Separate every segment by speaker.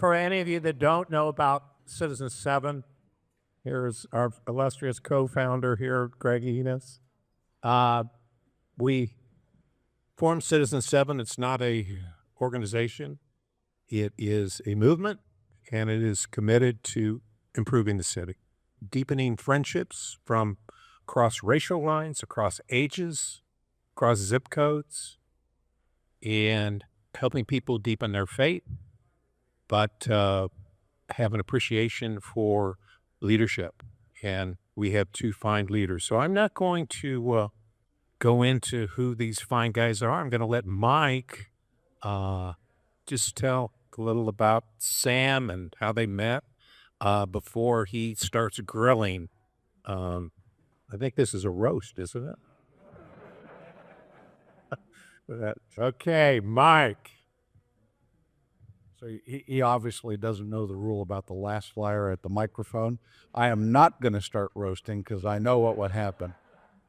Speaker 1: for any of you that don't know about Citizen 7, here's our illustrious co-founder here, Greg Enos. We formed Citizen 7. It's not a organization. It is a movement, and it is committed to improving the city, deepening friendships from across racial lines, across ages, across zip codes, and helping people deepen their faith, but have an appreciation for leadership. And we have two fine leaders. So I'm not going to go into who these fine guys are. I'm going to let Mike just tell a little about Sam and how they met before he starts grilling. I think this is a roast, isn't it? Okay, Mike.
Speaker 2: So he obviously doesn't know the rule about the last flyer at the microphone. I am not going to start roasting because I know what would happen.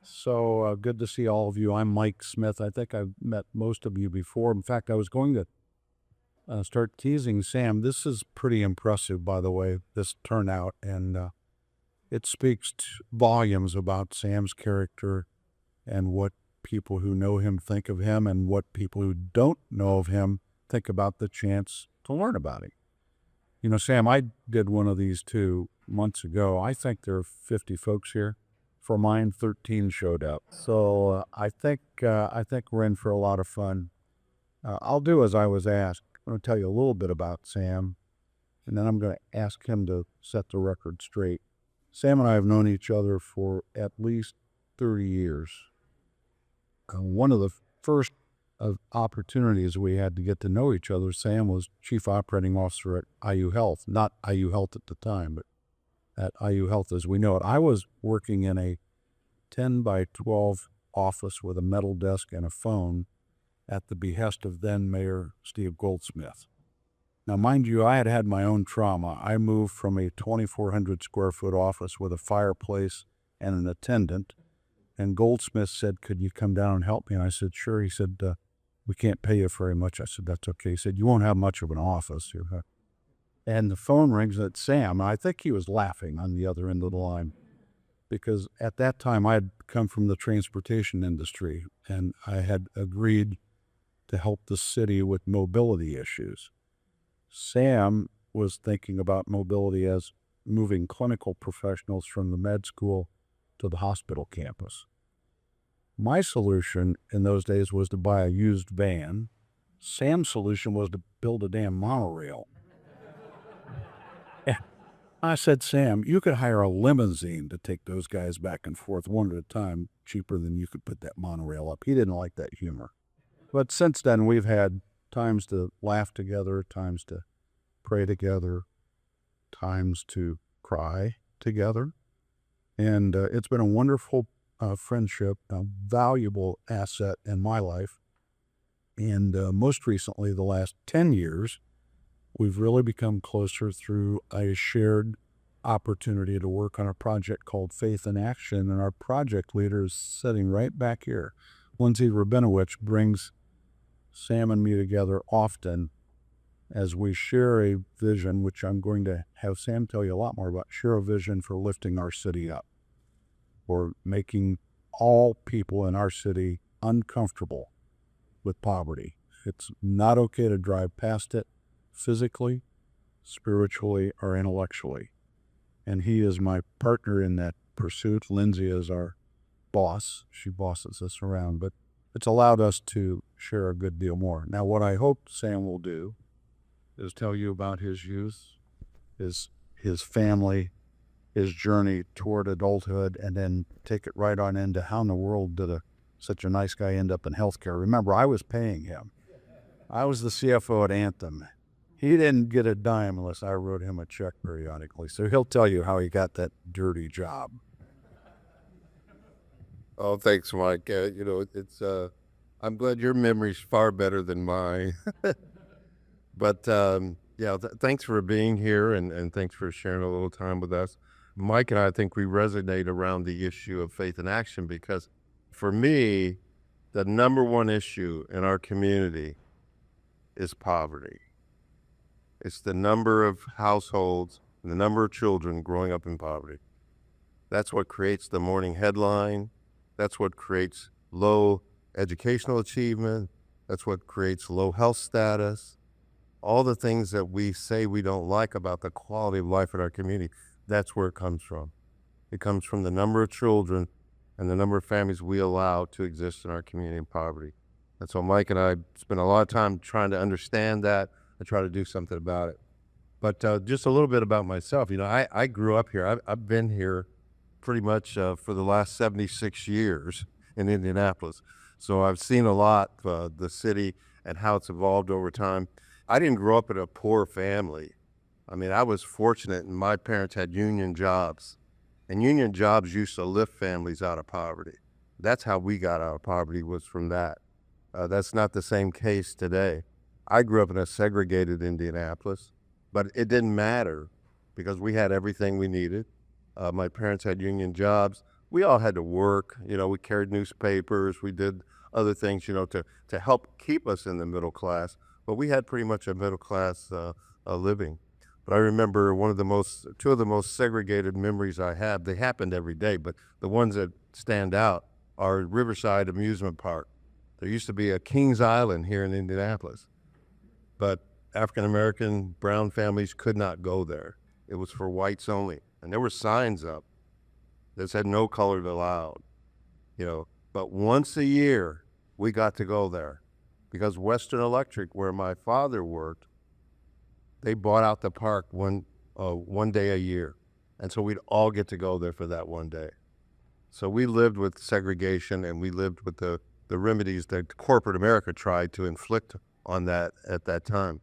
Speaker 2: So good to see all of you. I'm Mike Smith. I think I've met most of you before. In fact, I was going to start teasing Sam. This is pretty impressive, by the way, this turnout. And it speaks volumes about Sam's character and what people who know him think of him and what people who don't know of him think about the chance to learn about him. You know, Sam, I did one of these 2 months ago. I think there are 50 folks here. For mine, 13 showed up. So I think we're in for a lot of fun. I'll do as I was asked. I'm going to tell you a little bit about Sam, and then I'm going to ask him to set the record straight. Sam and I have known each other for at least 30 years. One of the first opportunities we had to get to know each other, Sam was Chief Operating Officer at IU Health, not IU Health at the time, but at IU Health as we know it. I was working in a 10 by 12 office with a metal desk and a phone at the behest of then Mayor Steve Goldsmith. Now, mind you, I had had my own trauma. I moved from a 2,400 square foot office with a fireplace and an attendant, and Goldsmith said, "Could you come down and help me?" And I said, "Sure." He said, "We can't pay you very much." I said, "That's okay." He said, "You won't have much of an office." And the phone rings, and it's Sam. I think he was laughing on the other end of the line because at that time I had come from the transportation industry, and I had agreed to help the city with mobility issues. Sam was thinking about mobility as moving clinical professionals from the med school to the hospital campus. My solution in those days was to buy a used van. Sam's solution was to build a damn monorail. I said, "Sam, you could hire a limousine to take those guys back and forth one at a time, cheaper than you could put that monorail up." He didn't like that humor. But since then, we've had times to laugh together, times to pray together, times to cry together. And it's been a wonderful friendship, a valuable asset in my life. And most recently, the last 10 years, we've really become closer through a shared opportunity to work on a project called Faith in Action. And our project leader is sitting right back here. Lindsay Rabinowitz brings Sam and me together often as we share a vision, which I'm going to have Sam tell you a lot more about, share a vision for lifting our city up, for making all people in our city uncomfortable with poverty. It's not okay to drive past it physically, spiritually, or intellectually. And he is my partner in that pursuit. Lindsay is our boss. She bosses us around, but it's allowed us to share a good deal more. Now, what I hope Sam will do is tell you about his youth, his family, his journey toward adulthood, and then take it right on into how in the world did such a nice guy end up in healthcare. Remember, I was paying him. I was the CFO at Anthem. He didn't get a dime unless I wrote him a check periodically. So he'll tell you how he got that dirty job.
Speaker 3: Oh, thanks, Mike. I'm glad your memory's far better than mine. But thanks for being here and thanks for sharing a little time with us. Mike and I think we resonate around the issue of faith in action because for me, the number one issue in our community is poverty. It's the number of households and the number of children growing up in poverty. That's what creates the morning headline. That's what creates low educational achievement. That's what creates low health status. All the things that we say we don't like about the quality of life in our community, that's where it comes from. It comes from the number of children and the number of families we allow to exist in our community in poverty. And so Mike and I spent a lot of time trying to understand that and try to do something about it. But just a little bit about myself. I grew up here. I've been here pretty much for the last 76 years in Indianapolis. So I've seen a lot of the city and how it's evolved over time. I didn't grow up in a poor family. I mean, I was fortunate, and my parents had union jobs. And union jobs used to lift families out of poverty. That's how we got out of poverty, was from that. That's not the same case today. I grew up in a segregated Indianapolis, but it didn't matter because we had everything we needed. My parents had union jobs. We all had to work. We carried newspapers. We did other things, to help keep us in the middle class. But we had pretty much a middle class living. But I remember two of the most segregated memories I have. They happened every day, but the ones that stand out are Riverside Amusement Park. There used to be a Kings Island here in Indianapolis, but African-American brown families could not go there. It was for whites only. And there were signs up that said no colored allowed, But once a year, we got to go there because Western Electric, where my father worked, they bought out the park one day a year. And so we'd all get to go there for that one day. So we lived with segregation, and we lived with the remedies that corporate America tried to inflict on that at that time.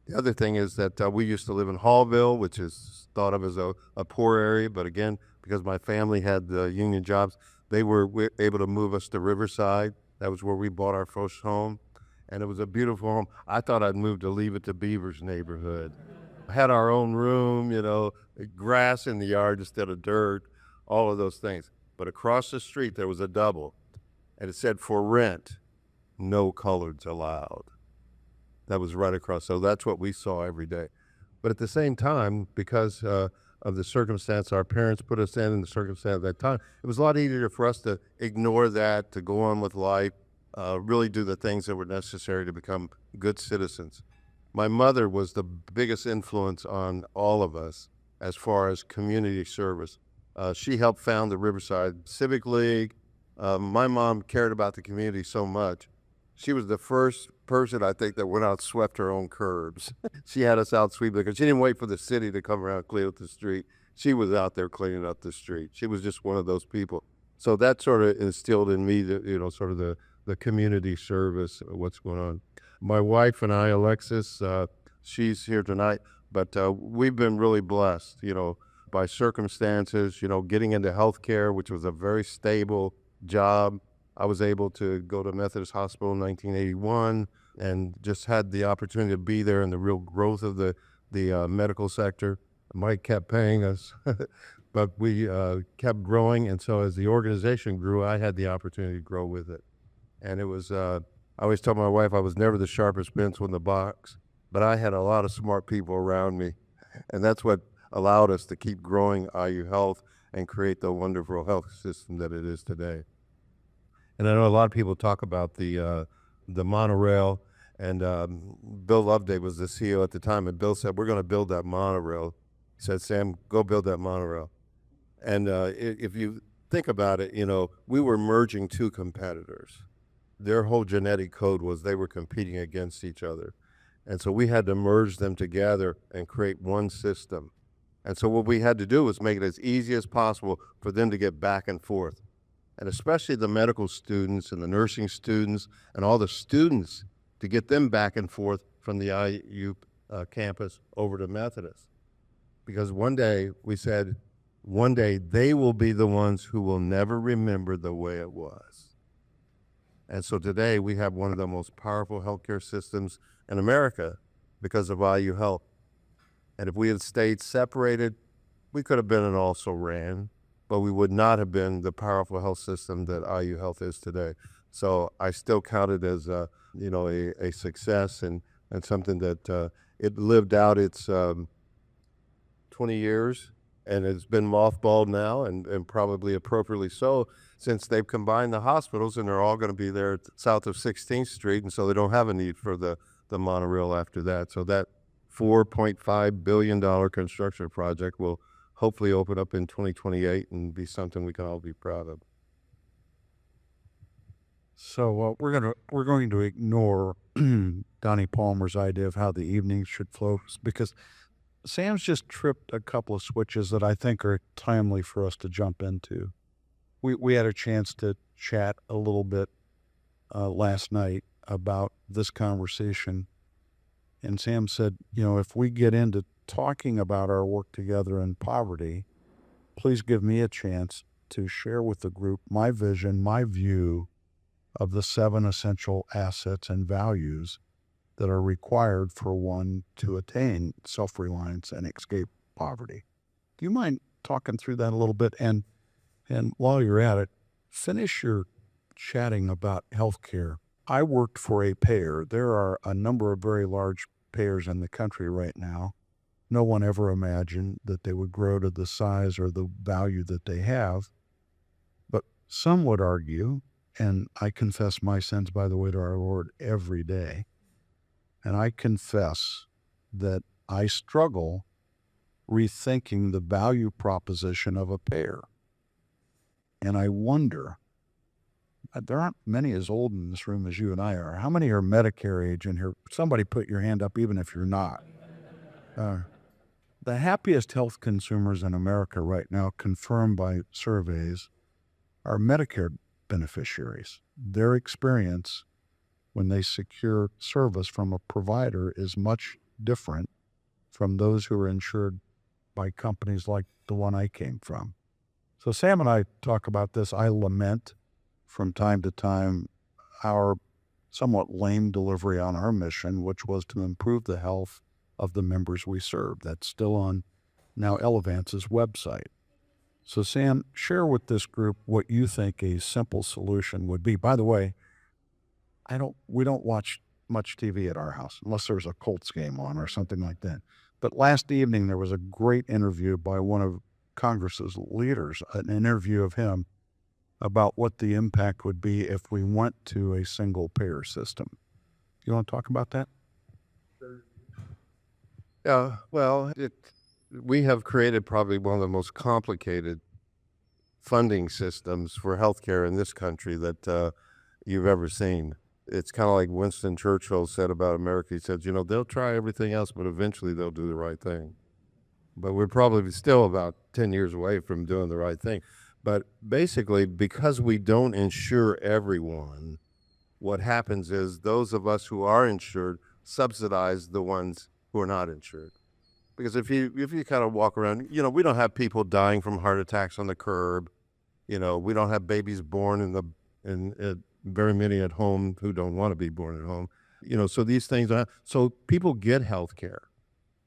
Speaker 3: The other thing is that we used to live in Hallville, which is thought of as a poor area. But again, because my family had the union jobs, they were able to move us to Riverside. That was where we bought our first home. And it was a beautiful home. I thought I'd move to Leave It to Beaver's neighborhood. Had our own room, grass in the yard instead of dirt, all of those things. But across the street, there was a double. And it said, for rent, no coloreds allowed. That was right across. So that's what we saw every day. But at the same time, because of the circumstance our parents put us in the circumstance at that time, it was a lot easier for us to ignore that, to go on with life, really do the things that were necessary to become good citizens. My mother was the biggest influence on all of us as far as community service. She helped found the Riverside Civic League. My mom cared about the community so much. She was the first person, I think, that went out and swept her own curbs. She had us out sweeping because she didn't wait for the city to come around and clean up the street. She was out there cleaning up the street. She was just one of those people. So that sort of instilled in me, sort of the community service, what's going on. My wife and I, Alexis, she's here tonight, but we've been really blessed, by circumstances, getting into healthcare, which was a very stable job. I was able to go to Methodist Hospital in 1981 and just had the opportunity to be there in the real growth of the medical sector. Mike kept paying us, but we kept growing. And so as the organization grew, I had the opportunity to grow with it. And it was, I always tell my wife I was never the sharpest pencil in the box, but I had a lot of smart people around me. And that's what allowed us to keep growing IU Health and create the wonderful health system that it is today. And I know a lot of people talk about the monorail, and Bill Loveday was the CEO at the time, and Bill said, we're going to build that monorail. He said, Sam, go build that monorail. And if you think about it, we were merging two competitors. Their whole genetic code was they were competing against each other. And so we had to merge them together and create one system. And so what we had to do was make it as easy as possible for them to get back and forth. And especially the medical students and the nursing students and all the students, to get them back and forth from the IU campus over to Methodist. Because one day we said, one day they will be the ones who will never remember the way it was. And so today we have one of the most powerful healthcare systems in America because of IU Health. And if we had stayed separated, we could have been an also-ran, but we would not have been the powerful health system that IU Health is today. So I still count it as a success and something that it lived out its 20 years, and it's been mothballed now, and probably appropriately so, since they've combined the hospitals, and they're all going to be there south of 16th Street, and so they don't have a need for the monorail after that. So that $4.5 billion construction project will hopefully open up in 2028 and be something we can all be proud of.
Speaker 2: So we're going to ignore Donnie Palmer's idea of how the evening should flow, because Sam's just tripped a couple of switches that I think are timely for us to jump into. We had a chance to chat a little bit last night about this conversation, and Sam said, if we get into talking about our work together in poverty, please give me a chance to share with the group my vision, my view of the 7 essential assets and values that are required for one to attain self-reliance and escape poverty. Do you mind talking through that a little bit? And while you're at it, finish your chatting about healthcare. I worked for a payer. There are a number of very large payers in the country right now. No one ever imagined that they would grow to the size or the value that they have. But some would argue, and I confess my sins, by the way, to our Lord every day, and I confess that I struggle rethinking the value proposition of a payer. And I wonder, there aren't many as old in this room as you and I are. How many are Medicare age in here? Somebody put your hand up, even if you're not. The happiest health consumers in America right now, confirmed by surveys, are Medicare beneficiaries. Their experience when they secure service from a provider is much different from those who are insured by companies like the one I came from. So Sam and I talk about this. I lament from time to time our somewhat lame delivery on our mission, which was to improve the health of the members we serve. That's still on now Elevance's website. So Sam, share with this group what you think a simple solution would be. By the way, we don't watch much TV at our house unless there's a Colts game on or something like that. But last evening there was a great interview by one of Congress's leaders, an interview of him about what the impact would be if we went to a single payer system. You want to talk about that?
Speaker 3: Yeah, well, we have created probably one of the most complicated funding systems for healthcare in this country that you've ever seen. It's kind of like Winston Churchill said about America. He said, they'll try everything else, but eventually they'll do the right thing. But we're probably still about 10 years away from doing the right thing. But basically, because we don't insure everyone, what happens is those of us who are insured subsidize the ones who are not insured. Because if you kind of walk around, we don't have people dying from heart attacks on the curb. We don't have babies born in very many at home who don't want to be born at home. So these things so people get health care,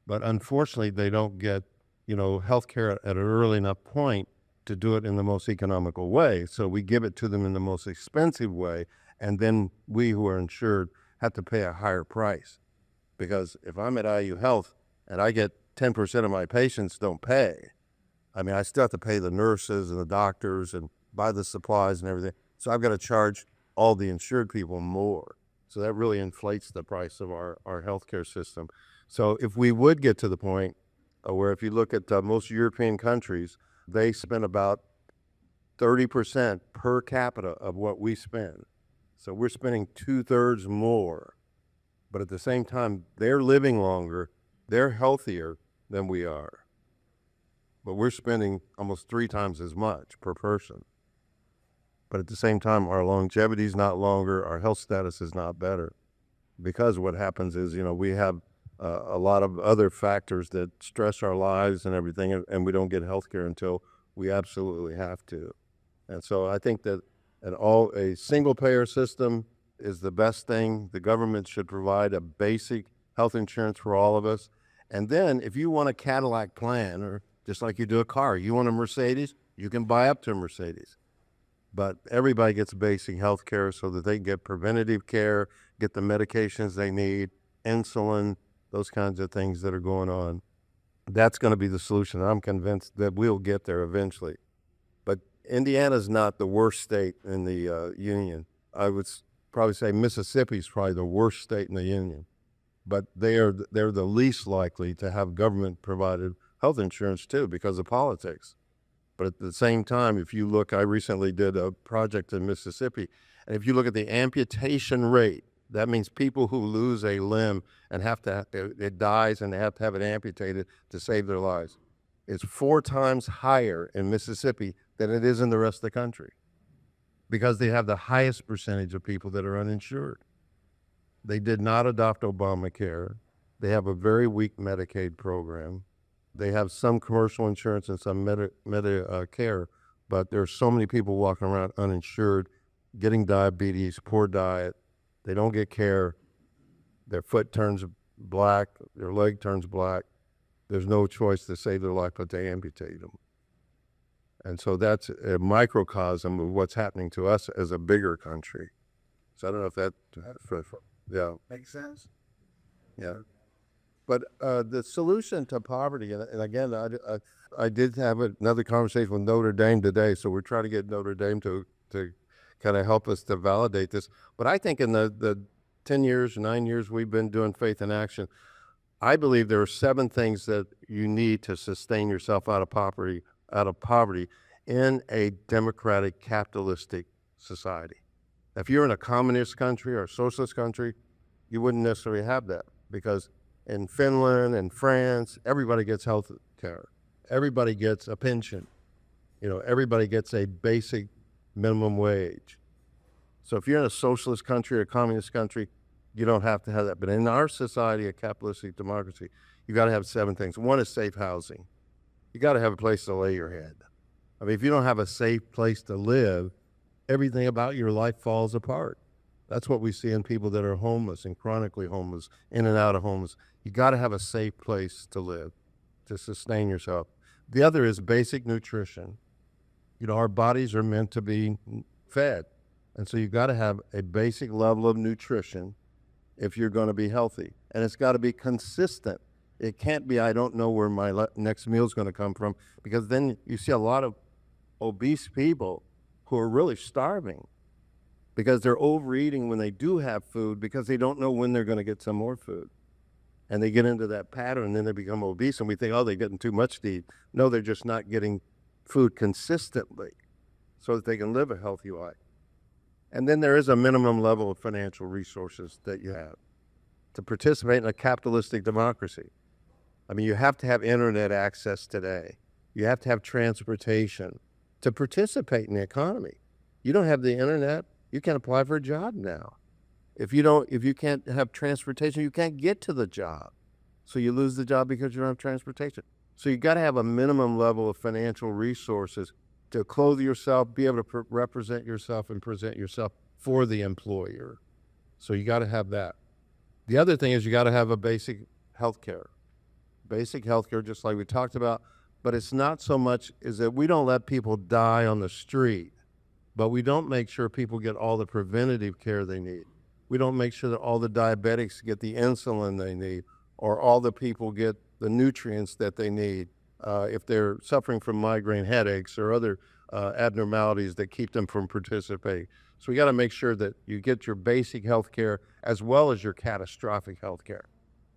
Speaker 3: but unfortunately they don't get, health care at an early enough point to do it in the most economical way. So we give it to them in the most expensive way, and then we who are insured have to pay a higher price. Because if I'm at IU Health and I get 10% of my patients don't pay, I still have to pay the nurses and the doctors and buy the supplies and everything. So I've got to charge all the insured people more. So that really inflates the price of our healthcare system. So if we would get to the point where, if you look at most European countries, they spend about 30% per capita of what we spend. So we're spending 2/3 more. But at the same time, they're living longer, they're healthier than we are. But we're spending almost 3 times as much per person. But at the same time, our longevity is not longer, our health status is not better. Because what happens is, we have a lot of other factors that stress our lives and everything, and we don't get health care until we absolutely have to. And so I think that a single payer system is the best thing. The government should provide a basic health insurance for all of us. And then if you want a Cadillac plan, or just like you do a car, you want a Mercedes, you can buy up to a Mercedes. But everybody gets basic health care so that they can get preventative care, get the medications they need, insulin, those kinds of things that are going on. That's going to be the solution. I'm convinced that we'll get there eventually. But Indiana's not the worst state in the union. I would probably say Mississippi's probably the worst state in the union. But they're the least likely to have government-provided health insurance too because of politics. But at the same time, if you look, I recently did a project in Mississippi, and if you look at the amputation rate, that means people who lose a limb and it dies and they have to have it amputated to save their lives. It's 4 times higher in Mississippi than it is in the rest of the country because they have the highest percentage of people that are uninsured. They did not adopt Obamacare. They have a very weak Medicaid program. They have some commercial insurance and some Medicare, but there's so many people walking around uninsured, getting diabetes, poor diet. They don't get care. Their foot turns black. Their leg turns black. There's no choice to save their life but to amputate them. And so that's a microcosm of what's happening to us as a bigger country. So I don't know if that, yeah.
Speaker 2: Makes sense.
Speaker 3: Yeah. But the solution to poverty, and again, I did have another conversation with Notre Dame today, so we're trying to get Notre Dame to kind of help us to validate this. But I think in the 10 years, 9 years we've been doing Faith in Action, I believe there are 7 things that you need to sustain yourself out of poverty in a democratic, capitalistic society. If you're in a communist country or a socialist country, you wouldn't necessarily have that because in Finland and France, everybody gets health care. Everybody gets a pension. Everybody gets a basic minimum wage. So if you're in a socialist country or a communist country, you don't have to have that. But in our society, a capitalistic democracy, you got to have 7 things. One is safe housing. You got to have a place to lay your head. I mean, if you don't have a safe place to live, everything about your life falls apart. That's what we see in people that are homeless and chronically homeless, in and out of homeless. You got to have a safe place to live, to sustain yourself. The other is basic nutrition. Our bodies are meant to be fed. And so you got to have a basic level of nutrition if you're going to be healthy. And it's got to be consistent. It can't be, I don't know where my next meal is going to come from, because then you see a lot of obese people who are really starving because they're overeating when they do have food because they don't know when they're going to get some more food. And they get into that pattern and then they become obese and we think, oh, they're getting too much to eat. No, they're just not getting food consistently so that they can live a healthy life. And then there is a minimum level of financial resources that you have to participate in a capitalistic democracy. I mean, you have to have internet access today. You have to have transportation to participate in the economy. You don't have the internet, you can't apply for a job now. If you can't have transportation, you can't get to the job. So you lose the job because you don't have transportation. So you got to have a minimum level of financial resources to clothe yourself, be able to represent yourself and present yourself for the employer. So you got to have that. The other thing is you got to have a basic health care. Basic health care, just like we talked about, but it's not so much is that we don't let people die on the street, but we don't make sure people get all the preventative care they need. We don't make sure that all the diabetics get the insulin they need, or all the people get the nutrients that they need if they're suffering from migraine headaches or other abnormalities that keep them from participating. So we got to make sure that you get your basic health care as well as your catastrophic health care.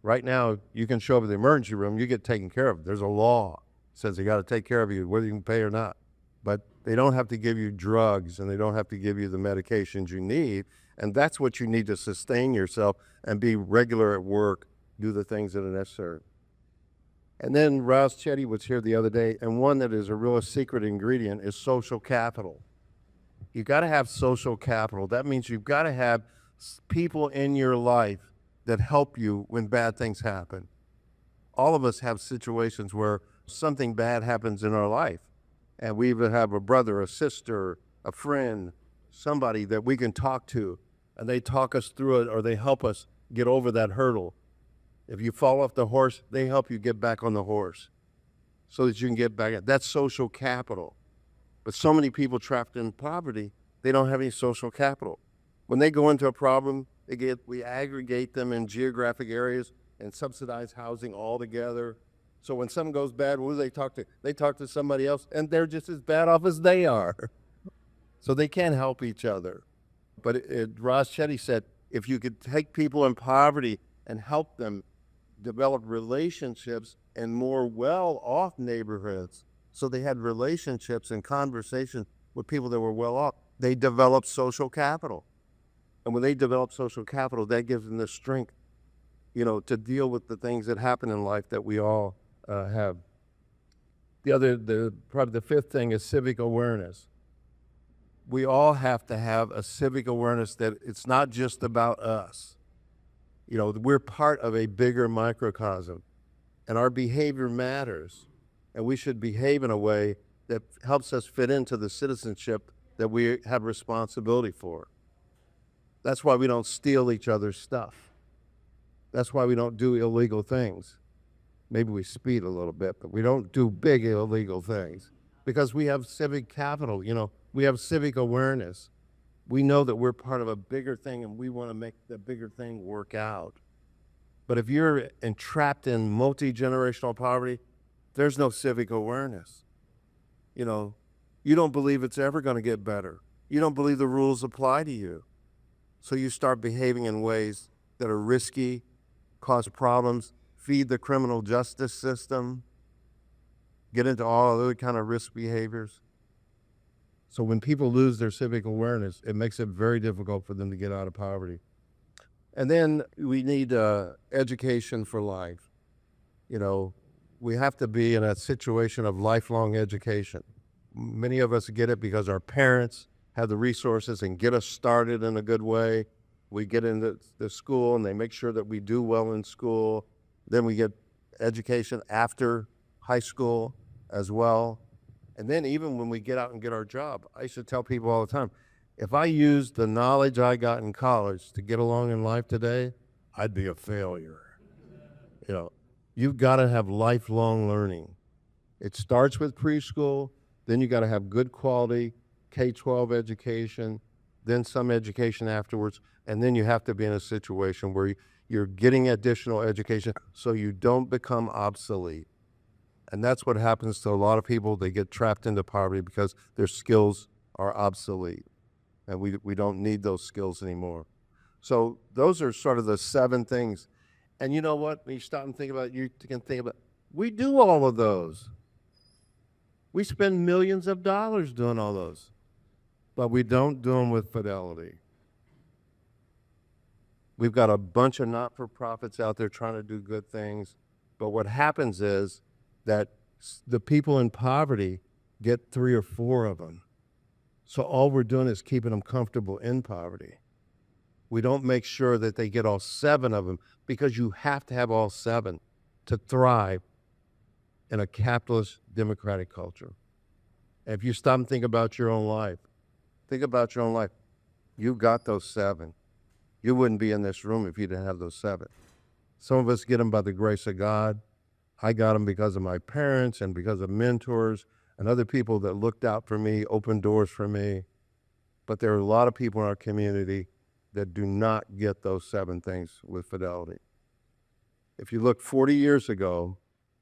Speaker 3: Right now, you can show up at the emergency room, you get taken care of. There's a law that says they got to take care of you, whether you can pay or not. But they don't have to give you drugs and they don't have to give you the medications you need. And that's what you need to sustain yourself and be regular at work, do the things that are necessary. And then Rouse Chetty was here the other day, and one that is a real secret ingredient is social capital. You got to have social capital. That means you've got to have people in your life that help you when bad things happen. All of us have situations where something bad happens in our life, and we either have a brother, a sister, a friend, somebody that we can talk to, and they talk us through it or they help us get over that hurdle. If you fall off the horse, they help you get back on the horse so that you can get back. That's social capital. But so many people trapped in poverty, they don't have any social capital. When they go into a problem, we aggregate them in geographic areas and subsidized housing altogether. So when something goes bad, who do they talk to? They talk to somebody else, and they're just as bad off as they are. So they can't help each other. But Ross Chetty said, if you could take people in poverty and help them develop relationships in more well-off neighborhoods, so they had relationships and conversations with people that were well-off, they developed social capital. And when they develop social capital, that gives them the strength, to deal with the things that happen in life that we all have. Probably the fifth thing is civic awareness. We all have to have a civic awareness that it's not just about us. We're part of a bigger microcosm, and our behavior matters, and we should behave in a way that helps us fit into the citizenship that we have responsibility for. That's why we don't steal each other's stuff. That's why we don't do illegal things. Maybe we speed a little bit, but we don't do big illegal things because we have civic capital, we have civic awareness. We know that we're part of a bigger thing and we want to make the bigger thing work out. But if you're entrapped in multi-generational poverty, there's no civic awareness. You don't believe it's ever going to get better. You don't believe the rules apply to you. So you start behaving in ways that are risky, cause problems, feed the criminal justice system, get into all other kind of risk behaviors. So when people lose their civic awareness, it makes it very difficult for them to get out of poverty. And then we need education for life. We have to be in a situation of lifelong education. Many of us get it because our parents have the resources and get us started in a good way. We get into the school and they make sure that we do well in school. Then we get education after high school as well. And then even when we get out and get our job, I used to tell people all the time, if I used the knowledge I got in college to get along in life today, I'd be a failure. You've got to have lifelong learning. It starts with preschool, then you got to have good quality K-12 education, then some education afterwards, and then you have to be in a situation where you're getting additional education so you don't become obsolete. And that's what happens to a lot of people. They get trapped into poverty because their skills are obsolete. And we don't need those skills anymore. So those are sort of the 7 things. And you know what? When you stop and think about it, you can think about, we do all of those. We spend millions of dollars doing all those. But we don't do them with fidelity. We've got a bunch of not-for-profits out there trying to do good things. But what happens is that the people in poverty get 3 or 4 of them. So all we're doing is keeping them comfortable in poverty. We don't make sure that they get all 7 of them because you have to have all 7 to thrive in a capitalist democratic culture. And if you stop and think about your own life, you've got those 7. You wouldn't be in this room if you didn't have those 7. Some of us get them by the grace of God. I got them because of my parents and because of mentors and other people that looked out for me, opened doors for me. But there are a lot of people in our community that do not get those 7 things with fidelity. If you look 40 years ago,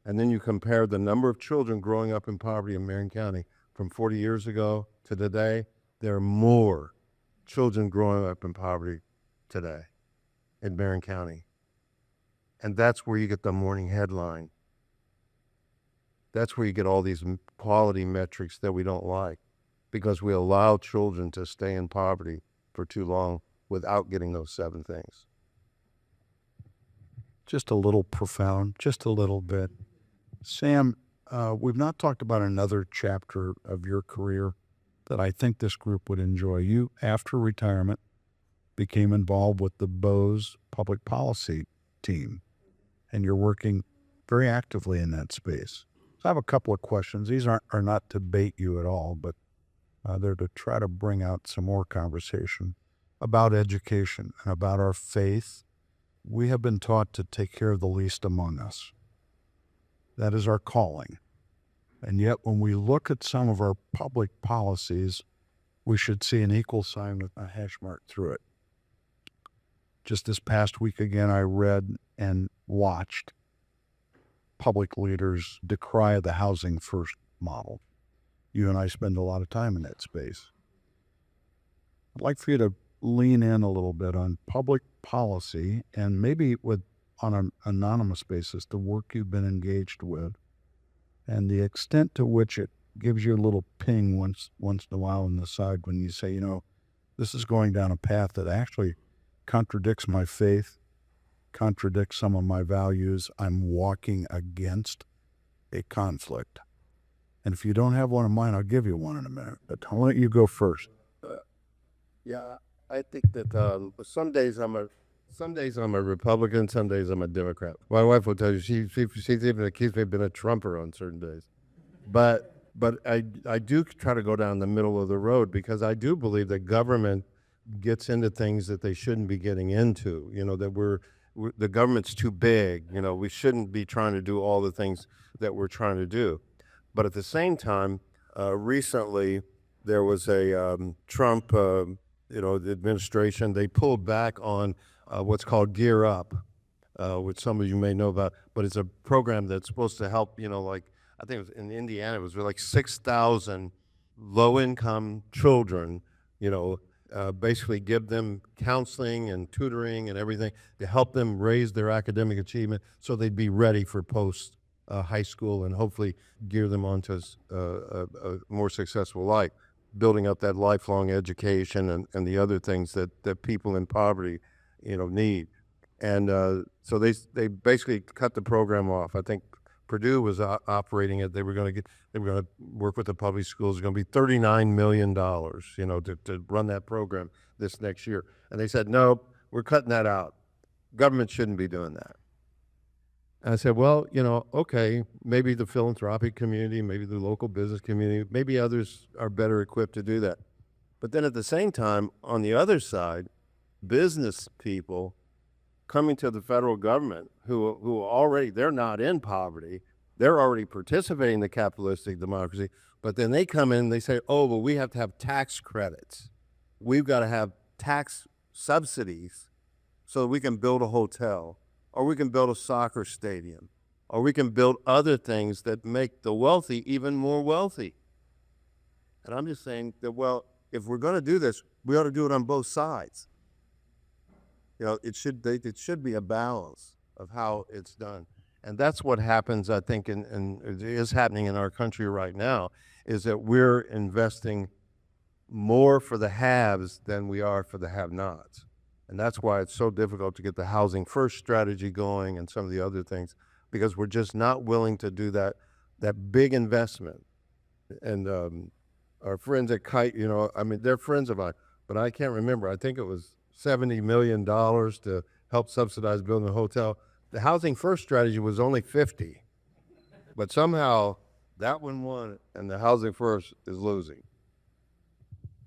Speaker 3: and then you compare the number of children growing up in poverty in Marion County from 40 years ago to today, there are more children growing up in poverty today in Marion County. And that's where you get the morning headline. That's where you get all these quality metrics that we don't like because we allow children to stay in poverty for too long without getting those 7 things.
Speaker 2: Just a little profound, just a little bit. Sam, we've not talked about another chapter of your career that I think this group would enjoy. You, after retirement, became involved with the Bose public policy team, and you're working very actively in that space. So I have a couple of questions. These are not to bait you at all, but they're to try to bring out some more conversation about education and about our faith. We have been taught to take care of the least among us. That is our calling. And yet when we look at some of our public policies, we should see an equal sign with a hash mark through it. Just this past week again, I read and watched public leaders decry the housing first model. You and I spend a lot of time in that space. I'd like for you to lean in a little bit on public policy and maybe on an anonymous basis, the work you've been engaged with and the extent to which it gives you a little ping once in a while on the side when you say, this is going down a path that actually contradicts my faith, contradicts some of my values. I'm walking against a conflict. And if you don't have one of mine, I'll give you one in a minute, but I'll let you go first.
Speaker 3: Yeah, I think that some days I'm a Republican, some days I'm a Democrat. My wife will tell you she's even accused me of being a Trumper on certain days. But I do try to go down the middle of the road because I do believe that government gets into things that they shouldn't be getting into. That the government's too big. We shouldn't be trying to do all the things that we're trying to do. But at the same time, recently there was a Trump, administration. They pulled back on what's called Gear Up, which some of you may know about. But it's a program that's supposed to help. I think it was in Indiana. It was like 6,000 low-income children. Basically give them counseling and tutoring and everything to help them raise their academic achievement so they'd be ready for post high school and hopefully gear them onto a more successful life, building up that lifelong education and the other things that people in poverty, need. And so they basically cut the program off. I think Purdue was operating it. They were going to work with the public schools. It's going to be $39 million, to run that program this next year. And they said, no, we're cutting that out. Government shouldn't be doing that. And I said, well, okay, maybe the philanthropic community, maybe the local business community, maybe others are better equipped to do that. But then at the same time, on the other side, business people coming to the federal government who already, they're not in poverty, they're already participating in the capitalistic democracy, but then they come in and they say, oh, well, we have to have tax credits. We've got to have tax subsidies so that we can build a hotel, or we can build a soccer stadium, or we can build other things that make the wealthy even more wealthy. And I'm just saying that, well, if we're going to do this, we ought to do it on both sides. It should be a balance of how it's done. And that's what happens, I think, and it is happening in our country right now, is that we're investing more for the haves than we are for the have-nots. And that's why it's so difficult to get the housing first strategy going and some of the other things, because we're just not willing to do that big investment. And our friends at Kite, they're friends of mine, but I can't remember. I think it was $70 million to help subsidize building a hotel. The housing first strategy was only 50, but somehow that one won and the housing first is losing.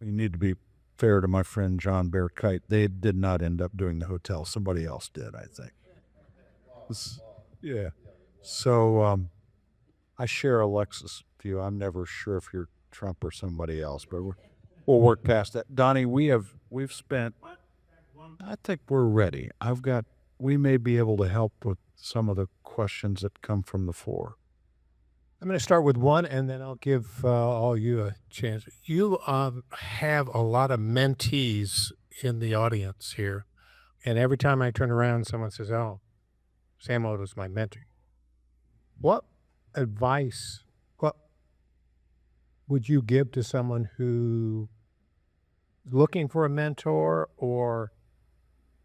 Speaker 2: You need to be fair to my friend John Bear Kite. They did not end up doing the hotel. Somebody else did, I think. Yeah. So I share a Lexus view. I'm never sure if you're Trump or somebody else, but we'll work past that. Donnie, we've spent, I think we're ready. We may be able to help with some of the questions that come from the floor.
Speaker 1: I'm going to start with one, and then I'll give all you a chance. You have a lot of mentees in the audience here, and every time I turn around, someone says, oh, Sam Odle's my mentor. What advice would you give to someone who is looking for a mentor, or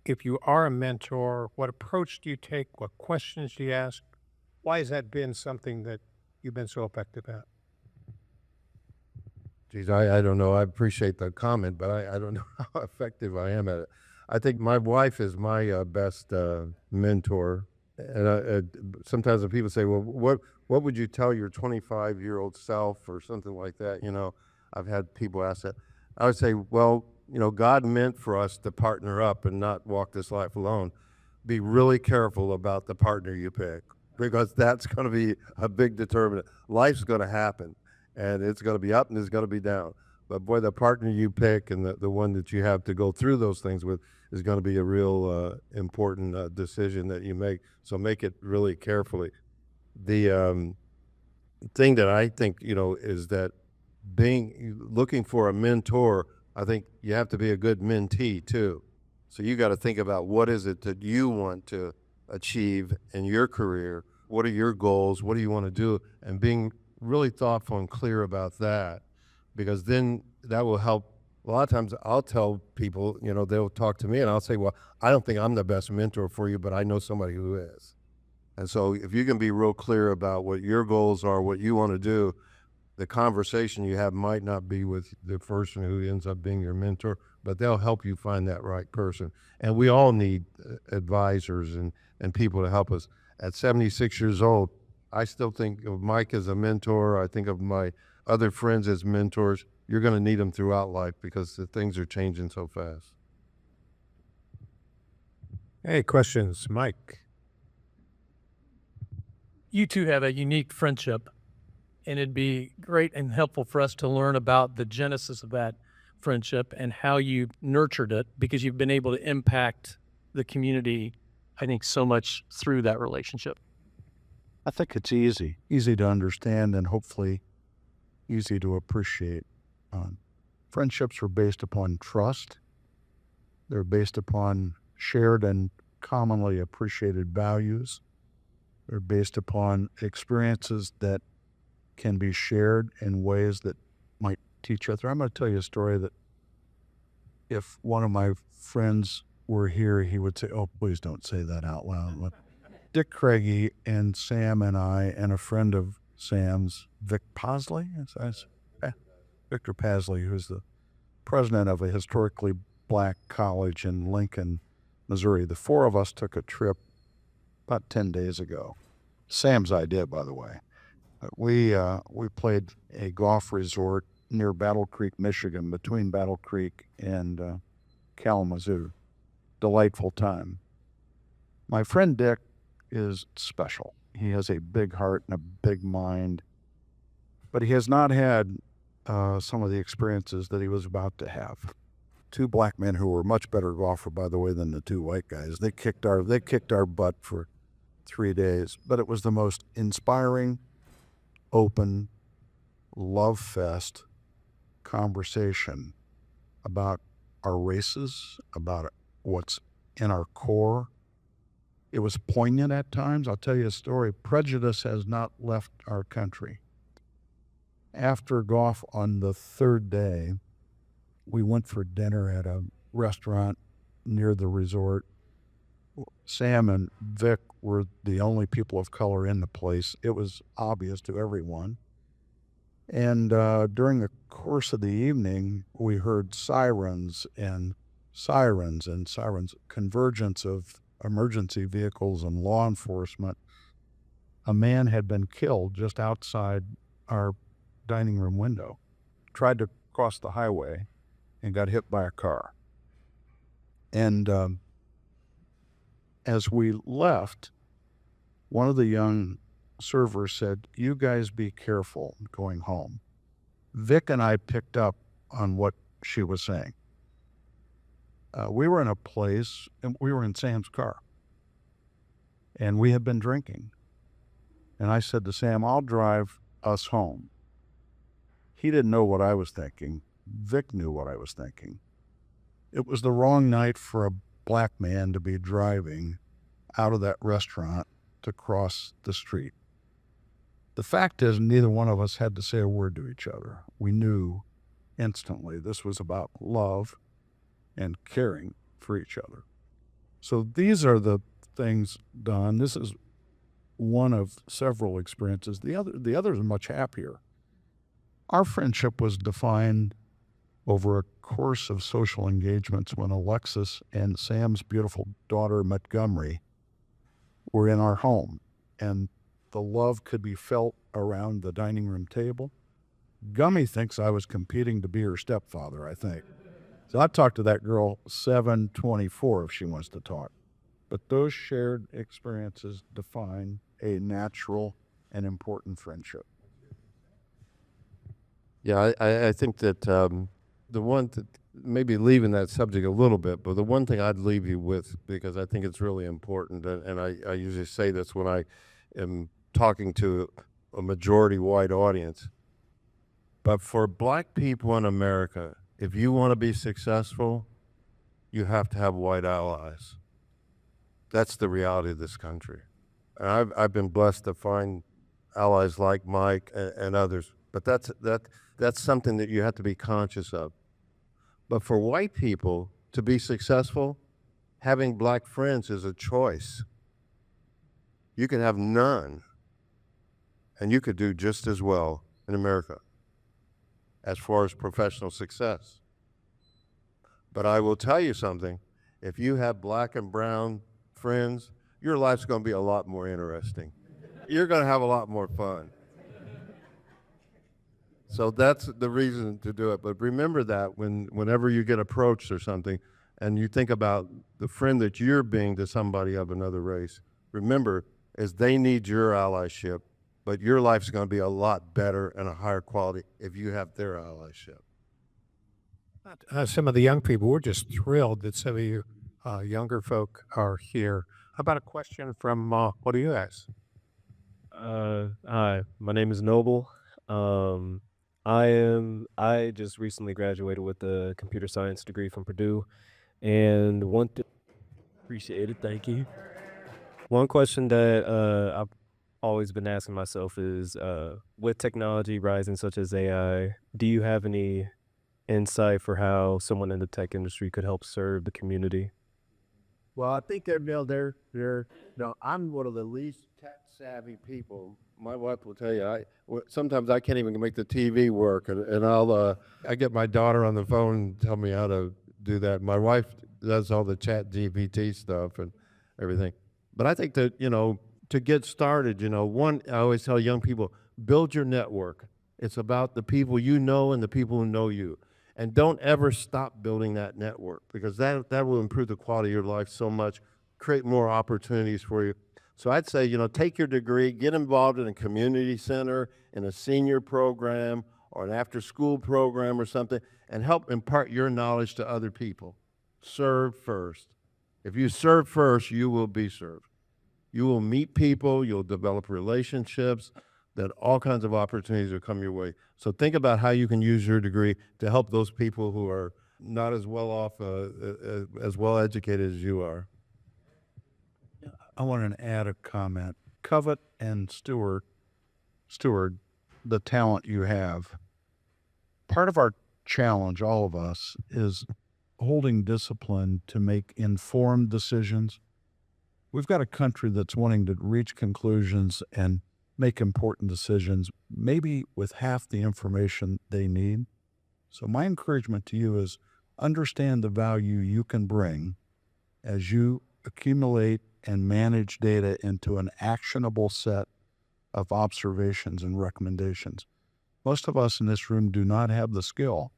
Speaker 1: if you are a mentor, what approach do you take? What questions do you ask? Why has that been something that you've been so effective at?
Speaker 3: Geez, I don't know. I appreciate the comment, but I don't know how effective I am at it. I think my wife is my best mentor. And sometimes when people say, well, what would you tell your 25-year-old self or something like that? I've had people ask that. I would say, well, God meant for us to partner up and not walk this life alone. Be really careful about the partner you pick, because that's going to be a big determinant. Life's going to happen, and it's going to be up and it's going to be down. But boy, the partner you pick and the one that you have to go through those things with is going to be a real important decision that you make. So make it really carefully. The thing that I think, is that looking for a mentor, I think you have to be a good mentee too. So you got to think about what is it that you want to achieve in your career? What are your goals? What do you want to do? And being really thoughtful and clear about that, because then that will help. A lot of times I'll tell people, they'll talk to me and I'll say, well, I don't think I'm the best mentor for you, but I know somebody who is. And so if you can be real clear about what your goals are, what you want to do, the conversation you have might not be with the person who ends up being your mentor, but they'll help you find that right person. And we all need advisors and people to help us. At 76 years old, I still think of Mike as a mentor. I think of my other friends as mentors. You're going to need them throughout life because the things are changing so fast.
Speaker 1: Hey, questions, Mike?
Speaker 4: You two have a unique friendship, and it'd be great and helpful for us to learn about the genesis of that friendship and how you nurtured it, because you've been able to impact the community, I think, so much through that relationship.
Speaker 2: I think it's easy to understand, and hopefully easy to appreciate. Friendships are based upon trust. They're based upon shared and commonly appreciated values. They're based upon experiences that can be shared in ways that might teach other. I'm going to tell you a story that if one of my friends were here, he would say, "Oh, please don't say that out loud." But Dick Craigie and Sam and I and a friend of Sam's, Victor Pasley, who's the president of a historically black college in Lincoln, Missouri. The four of us took a trip about 10 days ago. Sam's idea, by the way. We played a golf resort near Battle Creek, Michigan, between Battle Creek and Kalamazoo. Delightful time. My friend Dick is special. He has a big heart and a big mind, but he has not had some of the experiences that he was about to have. Two black men who were much better golfer, by the way, than the two white guys. They kicked our butt for 3 days, but it was the most inspiring, open, love fest conversation about our races, about what's in our core. It was poignant at times. I'll tell you a story. Prejudice has not left our country. After golf on the third day, we went for dinner at a restaurant near the resort. Sam and Vic were the only people of color in the place. It was obvious to everyone. And during the course of the evening, we heard sirens, convergence of emergency vehicles and law enforcement. A man had been killed just outside our dining room window, tried to cross the highway and got hit by a car. And as we left, one of the young servers said, "You guys be careful going home." Vic and I picked up on what she was saying. We were in a place, and we were in Sam's car, and we had been drinking. And I said to Sam, "I'll drive us home." He didn't know what I was thinking. Vic knew what I was thinking. It was the wrong night for a black man to be driving out of that restaurant to cross the street. The fact is, neither one of us had to say a word to each other. We knew instantly this was about love and caring for each other. So these are the things done. This is one of several experiences. The other is much happier. Our friendship was defined over a course of social engagements when Alexis and Sam's beautiful daughter, Montgomery, were in our home, and the love could be felt around the dining room table. Gummy thinks I was competing to be her stepfather, I think. So I talked to that girl 7/24 if she wants to talk. But those shared experiences define a natural and important friendship.
Speaker 3: Yeah, I think that the one that maybe leaving that subject a little bit, but the one thing I'd leave you with, because I think it's really important, and I usually say this when I am talking to a majority white audience, but for black people in America, if you want to be successful, you have to have white allies. That's the reality of this country. And I've been blessed to find allies like Mike and others, but that's something that you have to be conscious of. But for white people to be successful, having black friends is a choice. You can have none, and you could do just as well in America as far as professional success. But I will tell you something, if you have black and brown friends, your life's going to be a lot more interesting. You're going to have a lot more fun. So that's the reason to do it. But remember that whenever you get approached or something, and you think about the friend that you're being to somebody of another race, remember, is they need your allyship, but your life's going to be a lot better and a higher quality if you have their allyship.
Speaker 1: Some of the young people, we're just thrilled that some of you younger folk are here. How about a question from, what do you guys?
Speaker 5: Hi, my name is Noble. I just recently graduated with a computer science degree from Purdue, and appreciate it, thank you. One question that I've always been asking myself is, with technology rising such as AI, do you have any insight for how someone in the tech industry could help serve the community?
Speaker 3: Well, I think I'm one of the least tech-savvy people. My wife will tell you, sometimes I can't even make the TV work, and I get my daughter on the phone and tell me how to do that. My wife does all the chat GPT stuff and everything. But I think that, to get started, I always tell young people, build your network. It's about the people you know and the people who know you. And don't ever stop building that network, because that will improve the quality of your life so much, create more opportunities for you. So I'd say, take your degree, get involved in a community center, in a senior program, or an after-school program or something, and help impart your knowledge to other people. Serve first. If you serve first, you will be served. You will meet people, you'll develop relationships, that all kinds of opportunities will come your way. So think about how you can use your degree to help those people who are not as well off, as well educated as you are.
Speaker 2: I want to add a comment. Covet and steward the talent you have. Part of our challenge, all of us, is holding discipline to make informed decisions. We've got a country that's wanting to reach conclusions and make important decisions, maybe with half the information they need. So my encouragement to you is understand the value you can bring as you accumulate and manage data into an actionable set of observations and recommendations. Most of us in this room do not have the skill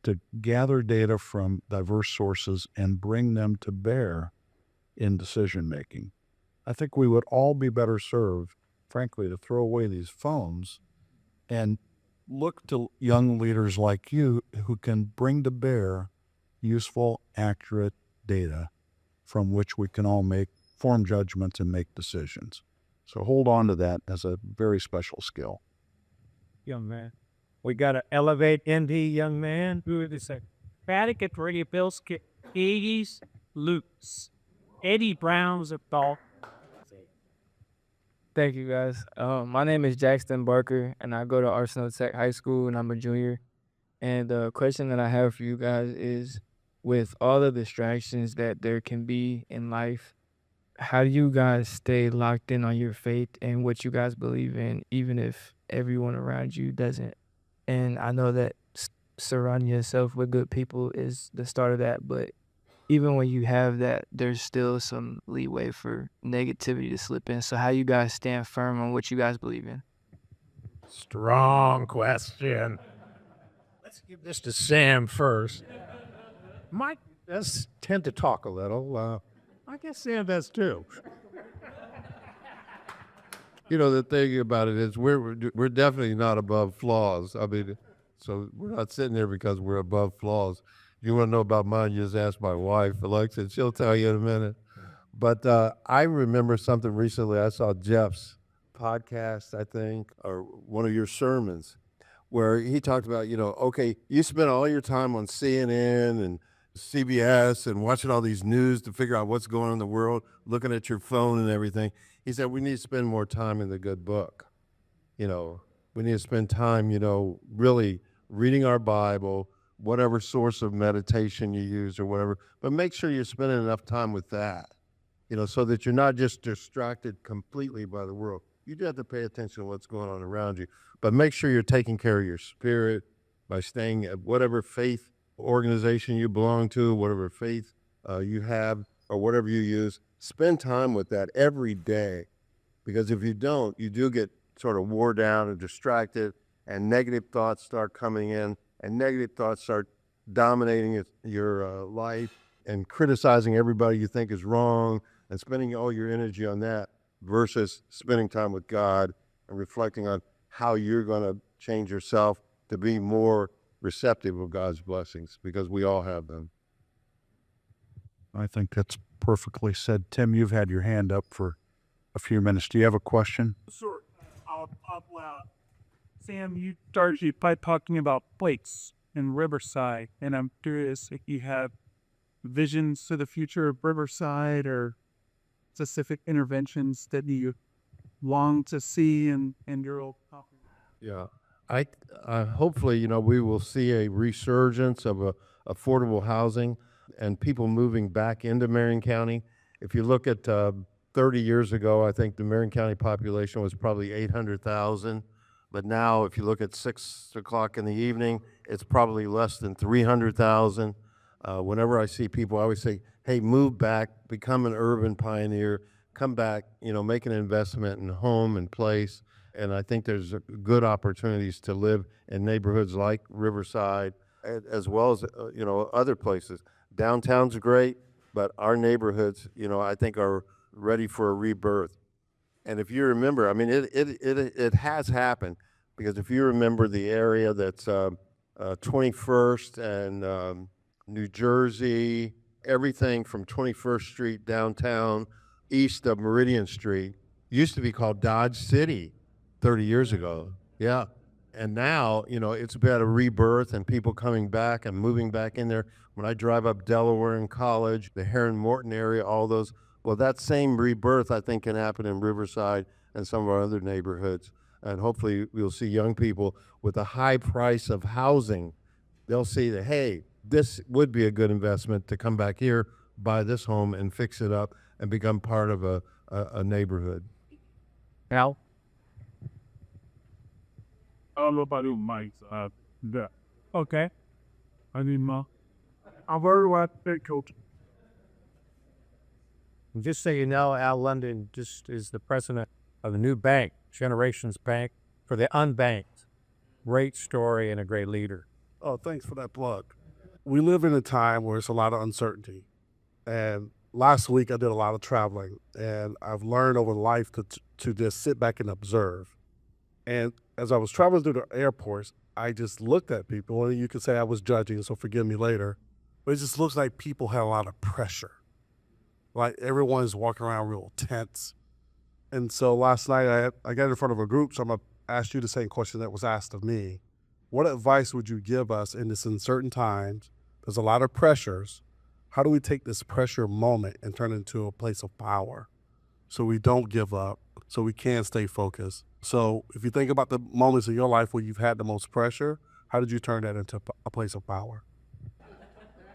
Speaker 2: to gather data from diverse sources and bring them to bear in decision making. I think we would all be better served, frankly, to throw away these phones and look to young leaders like you who can bring to bear useful, accurate data from which we can all make form judgments and make decisions. So hold on to that as a very special skill.
Speaker 6: Young man. We got to elevate ND, young man. Who is this? Vatican Radio Bills, 80s, Luke's. Eddie Brown's a thought.
Speaker 7: Thank you, guys. My name is Jackson Barker, and I go to Arsenal Tech High School, and I'm a junior. And the question that I have for you guys is, with all the distractions that there can be in life, how do you guys stay locked in on your faith and what you guys believe in, even if everyone around you doesn't? And I know that surrounding yourself with good people is the start of that, but even when you have that, there's still some leeway for negativity to slip in. So how you guys stand firm on what you guys believe in?
Speaker 1: Strong question. Let's give this to Sam first. Mike does tend to talk a little. I guess Sam does too.
Speaker 3: The thing about it is we're definitely not above flaws. I mean, so we're not sitting there because we're above flaws. You want to know about mine, you just ask my wife, Alexa. She'll tell you in a minute. But I remember something recently. I saw Jeff's podcast, I think, or one of your sermons, where he talked about, okay, you spend all your time on CNN and CBS and watching all these news to figure out what's going on in the world, looking at your phone and everything. He said, we need to spend more time in the good book. We need to spend time, really reading our Bible, whatever source of meditation you use or whatever, but make sure you're spending enough time with that, so that you're not just distracted completely by the world. You do have to pay attention to what's going on around you, but make sure you're taking care of your spirit by staying at whatever faith organization you belong to, whatever faith you have, or whatever you use. Spend time with that every day, because if you don't, you do get sort of wore down and distracted, and negative thoughts start coming in, and negative thoughts start dominating your life and criticizing everybody you think is wrong and spending all your energy on that versus spending time with God and reflecting on how you're going to change yourself to be more receptive of God's blessings, because we all have them.
Speaker 2: I think that's perfectly said. Tim, you've had your hand up for a few minutes. Do you have a question?
Speaker 8: Sure. I'll Sam, you started by talking about plates in Riverside, and I'm curious if you have visions to the future of Riverside or specific interventions that you long to see in your old company.
Speaker 3: Yeah. I hopefully, we will see a resurgence of affordable housing and people moving back into Marion County. If you look at 30 years ago, I think the Marion County population was probably 800,000. But now, if you look at 6 o'clock in the evening, it's probably less than 300,000. Whenever I see people, I always say, hey, move back, become an urban pioneer, come back, make an investment in home and place. And I think there's good opportunities to live in neighborhoods like Riverside, as well as, other places. Downtown's great, but our neighborhoods, I think are ready for a rebirth. And if you remember, I mean, it has happened, because if you remember the area that's 21st and New Jersey, everything from 21st Street downtown, east of Meridian Street, used to be called Dodge City 30 years ago. Yeah. And now, it's about a rebirth and people coming back and moving back in there. When I drive up Delaware and College, the Heron Morton area, all those, well, that same rebirth, I think, can happen in Riverside and some of our other neighborhoods. And hopefully we'll see young people with a high price of housing. They'll see that, hey, this would be a good investment to come back here, buy this home and fix it up and become part of a neighborhood.
Speaker 7: Al?
Speaker 8: I don't know about you, Mike. Okay. I need more. I'm very glad to coach.
Speaker 1: Just so you know, Al London just is the president of a new bank, Generations Bank, for the unbanked. Great story and a great leader.
Speaker 9: Oh, thanks for that plug. We live in a time where it's a lot of uncertainty. And last week I did a lot of traveling, and I've learned over life to just sit back and observe. And as I was traveling through the airports, I just looked at people, and you could say I was judging, so forgive me later, but it just looks like people had a lot of pressure. Like everyone's walking around real tense. And so last night I got in front of a group, so I'm going to ask you the same question that was asked of me. What advice would you give us in this uncertain times? There's a lot of pressures. How do we take this pressure moment and turn it into a place of power so we don't give up, so we can stay focused? So if you think about the moments in your life where you've had the most pressure, how did you turn that into a place of power?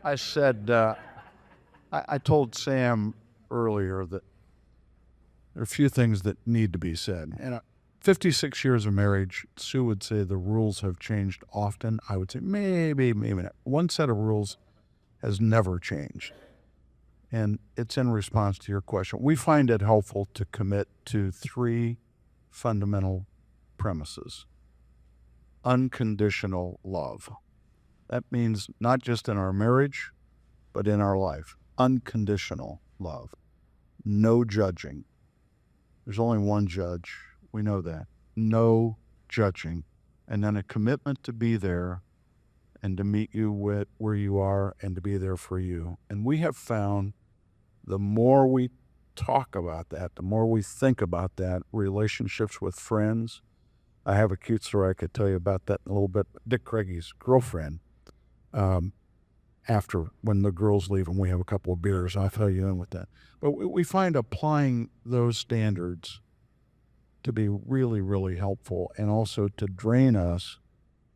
Speaker 2: I said, I told Sam earlier that there are a few things that need to be said. And 56 years of marriage, Sue would say the rules have changed often. I would say maybe not. One set of rules has never changed. And it's in response to your question. We find it helpful to commit to 3 fundamental premises. Unconditional love. That means not just in our marriage, but in our life. Unconditional love. No judging. There's only one judge. We know that. No judging. And then a commitment to be there and to meet you where you are and to be there for you. And we have found the more we talk about that, the more we think about that, relationships with friends. I have a cute story I could tell you about that in a little bit. Dick Craigie's girlfriend, after when the girls leave and we have a couple of beers, I'll fill you in with that. But we find applying those standards to be really, really helpful, and also to drain us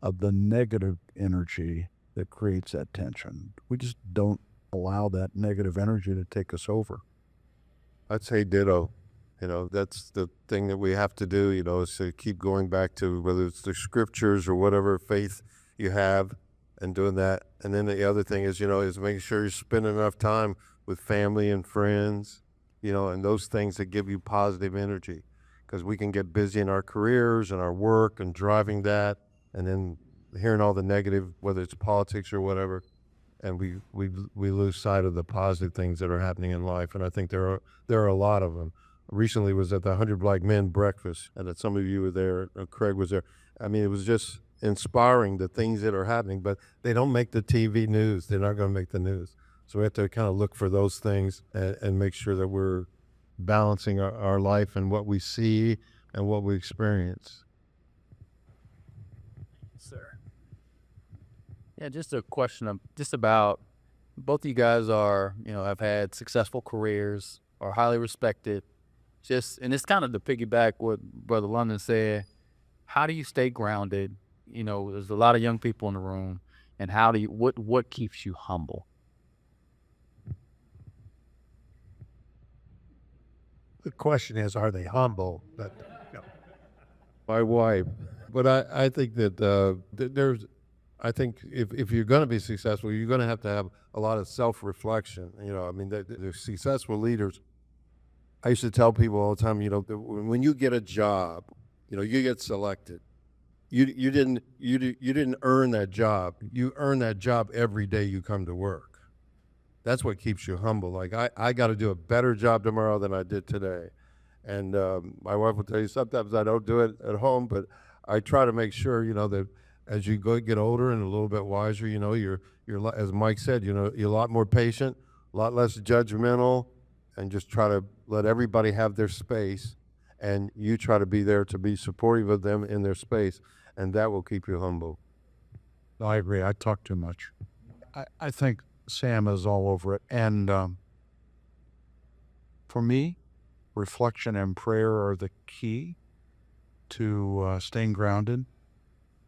Speaker 2: of the negative energy that creates that tension. We just don't allow that negative energy to take us over.
Speaker 3: I'd say ditto. That's the thing that we have to do, is to keep going back to whether it's the scriptures or whatever faith you have and doing that. And then the other thing is, is making sure you're spending enough time with family and friends, and those things that give you positive energy. Because we can get busy in our careers and our work and driving that, and then hearing all the negative, whether it's politics or whatever, and we lose sight of the positive things that are happening in life. And I think there are a lot of them. Recently was at the 100 Black Men breakfast, and that some of you were there. Craig was there. I mean, it was just inspiring, the things that are happening, but they don't make the TV news. They're not going to make the news. So we have to kind of look for those things and make sure that we're balancing our life and what we see and what we experience.
Speaker 10: Sir. Yeah, just a question just about both of you guys are, have had successful careers, are highly respected. And it's kind of to piggyback what Brother London said. How do you stay grounded? There's a lot of young people in the room, and what keeps you humble?
Speaker 1: The question is, are they humble? But
Speaker 3: My wife. But I think that I think if you're going to be successful, you're going to have a lot of self-reflection. The successful leaders, I used to tell people all the time, that when you get a job, you get selected. You didn't earn that job. You earn that job every day you come to work. That's what keeps you humble. Like, I got to do a better job tomorrow than I did today. And my wife will tell you sometimes I don't do it at home, but I try to make sure, that as you get older and a little bit wiser, you're as Mike said, you're a lot more patient, a lot less judgmental, and just try to let everybody have their space, and you try to be there to be supportive of them in their space, and that will keep you humble.
Speaker 2: I agree. I talk too much. I think Sam is all over it. And for me, reflection and prayer are the key to staying grounded.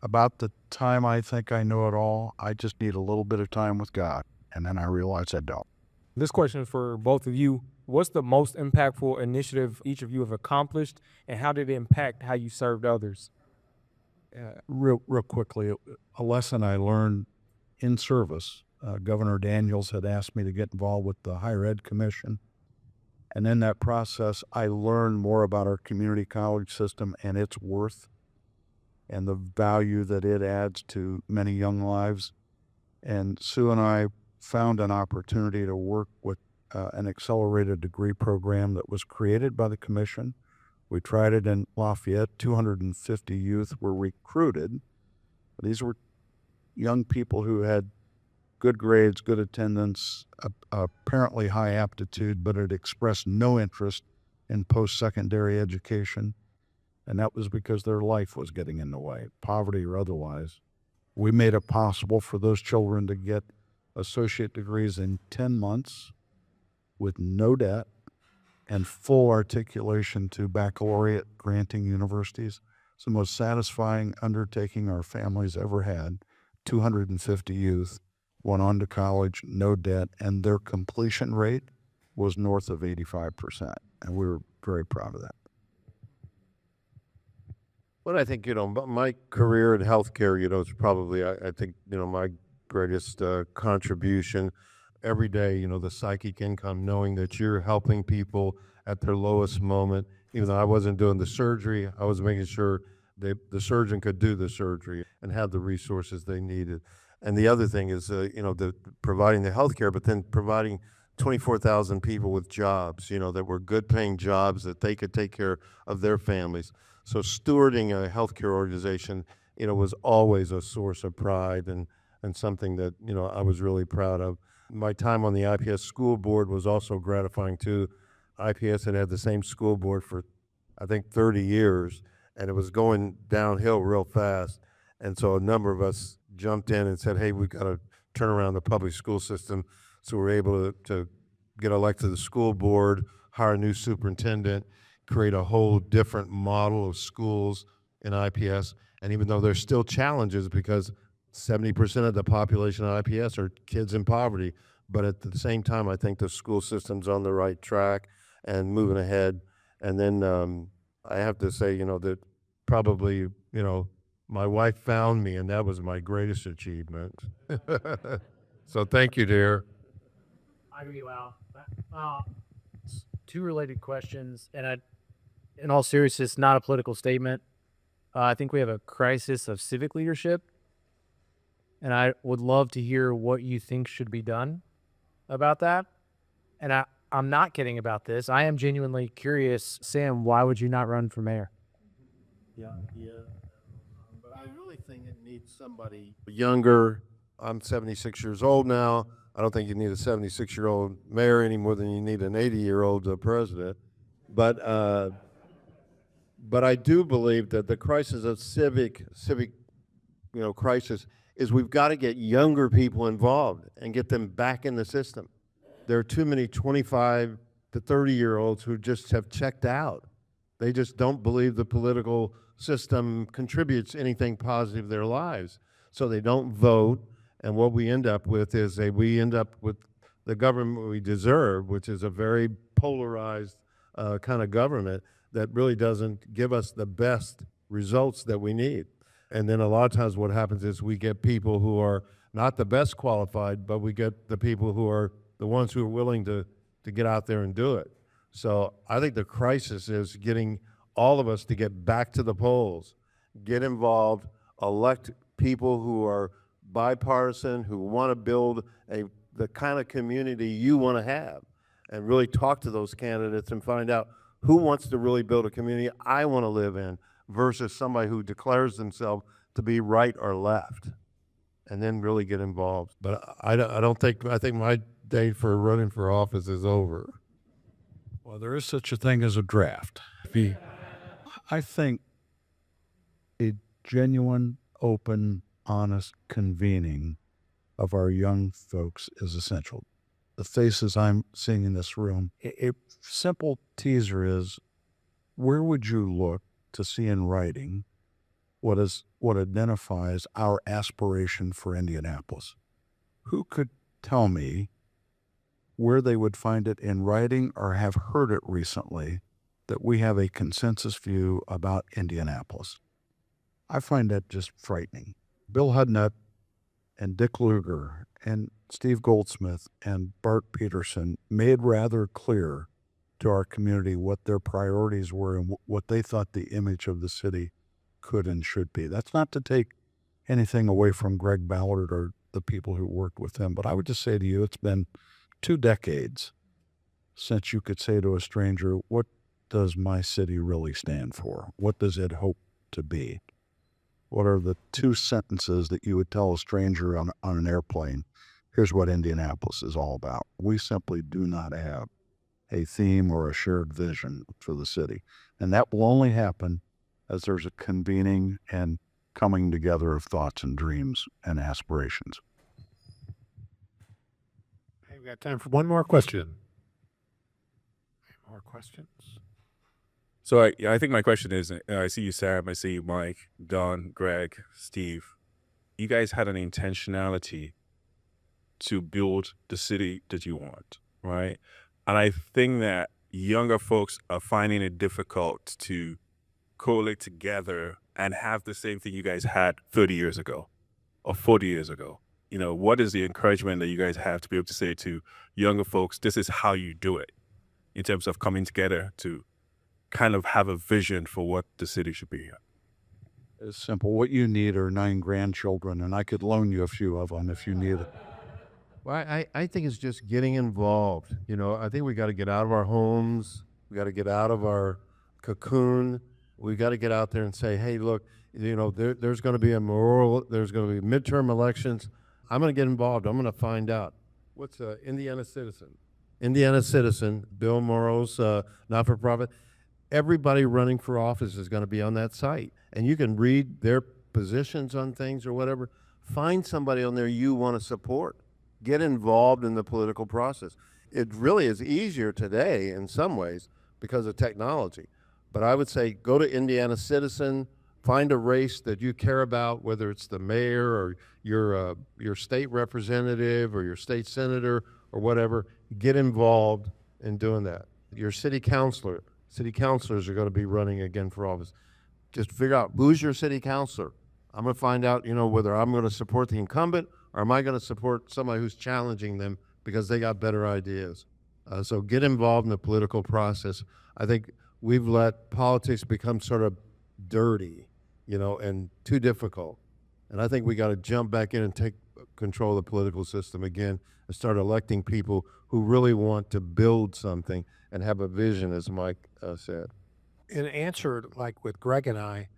Speaker 2: About the time I think I know it all, I just need a little bit of time with God, and then I realize I don't.
Speaker 11: This question is for both of you. What's the most impactful initiative each of you have accomplished, and how did it impact how you served others?
Speaker 2: Real quickly, a lesson I learned in service. Governor Daniels had asked me to get involved with the Higher Ed Commission. And in that process, I learned more about our community college system and its worth and the value that it adds to many young lives. And Sue and I found an opportunity to work with an accelerated degree program that was created by the commission. We tried it in Lafayette. 250 youth were recruited. These were young people who had good grades, good attendance, apparently high aptitude, but had expressed no interest in post-secondary education. And that was because their life was getting in the way, poverty or otherwise. We made it possible for those children to get associate degrees in 10 months with no debt and full articulation to baccalaureate granting universities. It's the most satisfying undertaking our families ever had. 250 youth went on to college, no debt, and their completion rate was north of 85%. And we were very proud of that.
Speaker 3: Well, I think, my career in healthcare, is probably, I think, my greatest contribution every day, the psychic income, knowing that you're helping people at their lowest moment. Even though I wasn't doing the surgery, I was making sure the surgeon could do the surgery and have the resources they needed. And the other thing is, providing the healthcare, but then providing 24,000 people with jobs, that were good paying jobs that they could take care of their families. So stewarding a healthcare organization, was always a source of pride. And and something that, you know, I was really proud of. My time on the IPS school board was also gratifying too. IPS had the same school board for, I think, 30 years, and it was going downhill real fast. And so a number of us jumped in and said, hey, we've got to turn around the public school system. So we're able to get elected to the school board, hire a new superintendent, create a whole different model of schools in IPS. And even though there's still challenges because 70% of the population of IPS are kids in poverty, but at the same time, I think the school system's on the right track and moving ahead. And then I have to say, you know, that probably, you know, my wife found me, and that was my greatest achievement. So thank you, dear.
Speaker 4: I agree. Wow. Two related questions, and in all seriousness, not a political statement. I think we have a crisis of civic leadership, and I would love to hear what you think should be done about that. And I'm not kidding about this. I am genuinely curious. Sam, why would you not run for mayor?
Speaker 3: Yeah. But I really think it needs somebody younger. I'm 76 years old now. I don't think you need a 76-year-old mayor any more than you need an 80-year-old president. But I do believe that the crisis of civic, you know, crisis is we've got to get younger people involved and get them back in the system. There are too many 25 to 30-year-olds who just have checked out. They just don't believe the political system contributes anything positive to their lives. So they don't vote, and what we end up with is we end up with the government we deserve, which is a very polarized kind of government that really doesn't give us the best results that we need. And then a lot of times what happens is we get people who are not the best qualified, but we get the people who are the ones who are willing to get out there and do it. So I think the crisis is getting all of us to get back to the polls, get involved, elect people who are bipartisan, who want to build the kind of community you want to have, and really talk to those candidates and find out who wants to really build a community I want to live in versus somebody who declares themselves to be right or left, and then really get involved. But I think my day for running for office is over.
Speaker 2: Well, there is such a thing as a draft. I think a genuine, open, honest convening of our young folks is essential. The faces I'm seeing in this room, a simple teaser is, where would you look to see in writing what identifies our aspiration for Indianapolis? Who could tell me where they would find it in writing or have heard it recently that we have a consensus view about Indianapolis? I find that just frightening. Bill Hudnut and Dick Lugar and Steve Goldsmith and Bart Peterson made rather clear to our community what their priorities were and what they thought the image of the city could and should be. That's not to take anything away from Greg Ballard or the people who worked with him, but I would just say to you, it's been 2 decades since you could say to a stranger, what does my city really stand for? What does it hope to be? What are the 2 sentences that you would tell a stranger on an airplane? Here's what Indianapolis is all about. We simply do not have a theme or a shared vision for the city. And that will only happen as there's a convening and coming together of thoughts and dreams and aspirations.
Speaker 1: Okay, we got time for one more question. Any more questions?
Speaker 12: So I think my question is, I see you, Sam, I see you, Mike, Don, Greg, Steve. You guys had an intentionality to build the city that you want, right? And I think that younger folks are finding it difficult to collate together and have the same thing you guys had 30 years ago or 40 years ago. You know, what is the encouragement that you guys have to be able to say to younger folks, this is how you do it in terms of coming together to kind of have a vision for what the city should be?
Speaker 2: It's simple. What you need are 9 grandchildren, and I could loan you a few of them if you need it.
Speaker 3: Well, I think it's just getting involved. You know, I think we got to get out of our homes. We got to get out of our cocoon. We got to get out there and say, hey, look, you know, there's going to be there's going to be midterm elections. I'm going to get involved. I'm going to find out. What's Indiana Citizen? Indiana Citizen, Bill Morrow's not-for-profit. Everybody running for office is going to be on that site. And you can read their positions on things or whatever. Find somebody on there you want to support. Get involved in the political process. It really is easier today in some ways because of technology. But I would say go to Indiana Citizen, find a race that you care about, whether it's the mayor or your state representative or your state senator or whatever. Get involved in doing that. Your city councilors are going to be running again for office. Just figure out who's your city councilor. I'm going to find out, whether I'm going to support the incumbent or am I going to support somebody who's challenging them because they got better ideas. So get involved in the political process. I think we've let politics become sort of dirty, and too difficult. And I think we got to jump back in and take control of the political system again and start electing people who really want to build something and have a vision, as Mike said.
Speaker 1: In answer, like with Greg and I,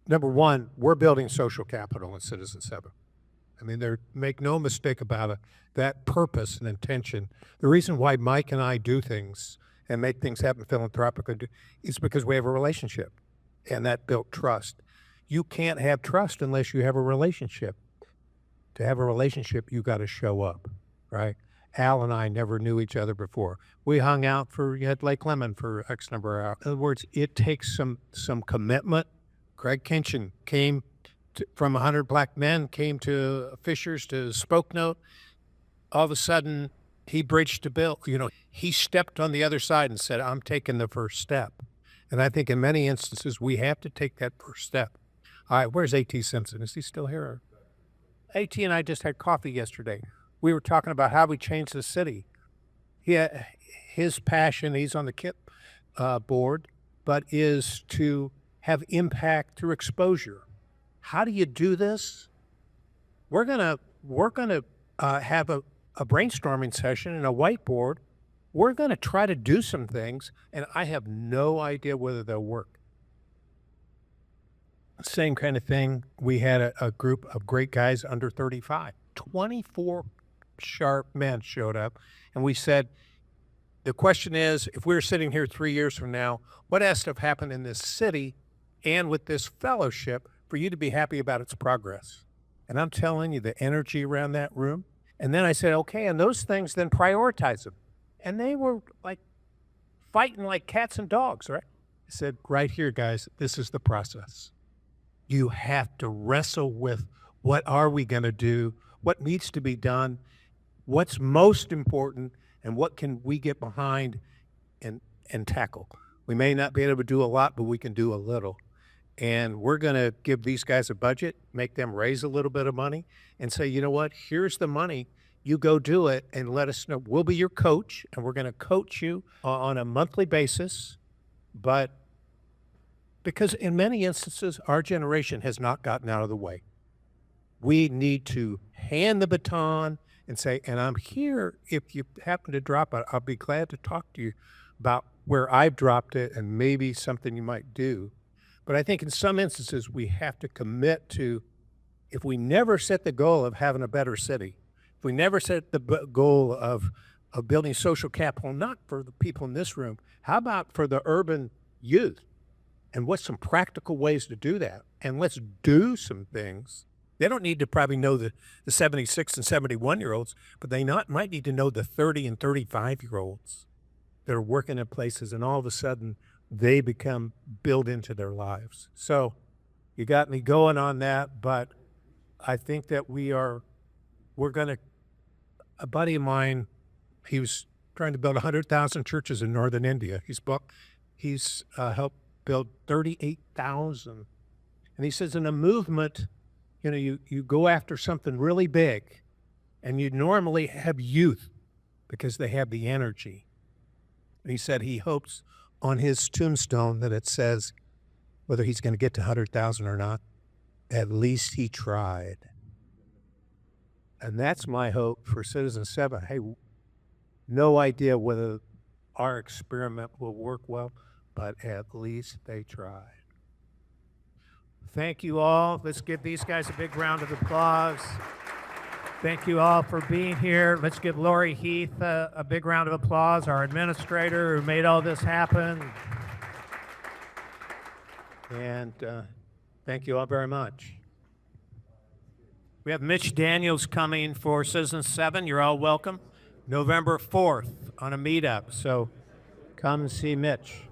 Speaker 1: number one, we're building social capital in Citizen 7. I mean, make no mistake about it, that purpose and intention. The reason why Mike and I do things and make things happen philanthropically is because we have a relationship, and that built trust. You can't have trust unless you have a relationship. To have a relationship, you got to show up, right? Al and I never knew each other before. We hung out at Lake Lemon for X number of hours. In other words, it takes some commitment. Greg Kinchin came from 100 Black Men, came to Fishers to Spoke Note. All of a sudden, he bridged to Bill. He stepped on the other side and said, I'm taking the first step. And I think in many instances, we have to take that first step. All right, where's A.T. Simpson? Is he still here? A.T. and I just had coffee yesterday. We were talking about how we changed the city. His passion, he's on the KIP board, but is to have impact through exposure. How do you do this? We're gonna have a brainstorming session and a whiteboard. We're gonna try to do some things, and I have no idea whether they'll work. Same kind of thing. We had a group of great guys under 35. 24 sharp men showed up, and we said, the question is, if we're sitting here 3 years from now, what has to have happened in this city and with this fellowship for you to be happy about its progress? And I'm telling you, the energy around that room. And then I said, okay, and those things, then prioritize them. And they were like fighting like cats and dogs, right? I said, right here, guys, this is the process. You have to wrestle with what are we going to do, what needs to be done, what's most important, and what can we get behind and tackle. We may not be able to do a lot, but we can do a little. And we're going to give these guys a budget, make them raise a little bit of money, and say, you know what, here's the money. You go do it and let us know. We'll be your coach, and we're going to coach you on a monthly basis. But because in many instances, our generation has not gotten out of the way. We need to hand the baton and say, and I'm here. If you happen to drop it, I'll be glad to talk to you about where I've dropped it and maybe something you might do. But I think in some instances, we have to commit to, if we never set the goal of having a better city, if we never set the goal of building social capital, not for the people in this room, how about for the urban youth? And what's some practical ways to do that? And let's do some things. They don't need to probably know the 76 and 71-year-olds, but they might need to know the 30 and 35-year-olds that are working in places, and all of a sudden they become built into their lives. So you got me going on that, but I think that we're going to, a buddy of mine, he was trying to build 100,000 churches in northern India. He's helped build 38,000. And he says in a movement, you go after something really big, and you normally have youth because they have the energy. And he said he hopes on his tombstone that it says, whether he's going to get to 100,000 or not, at least he tried. And that's my hope for Citizen 7. Hey, no idea whether our experiment will work well, but at least they tried. Thank you all. Let's give these guys a big round of applause.
Speaker 6: Thank you all for being here. Let's give Lori Heath a big round of applause, our administrator who made all this happen.
Speaker 1: And thank you all very much.
Speaker 6: We have Mitch Daniels coming for Citizen 7. You're all welcome. November 4th on a meetup. So come and see Mitch.